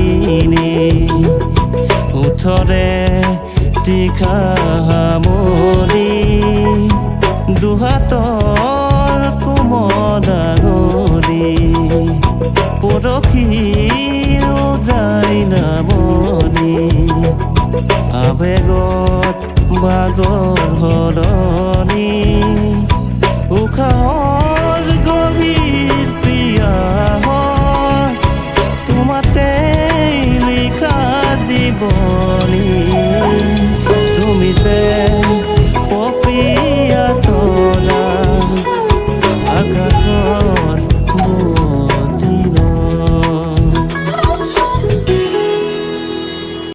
দিনে ওঠৰে তীখা সামৰি দুহাতৰ কোমল আঙুলি পৰখিও যায় নামনি আবেগত বাগৰ সলনি উশাহৰ গভীৰ পিয়াহত তোমাতে লিখা জীৱনী তুমি যে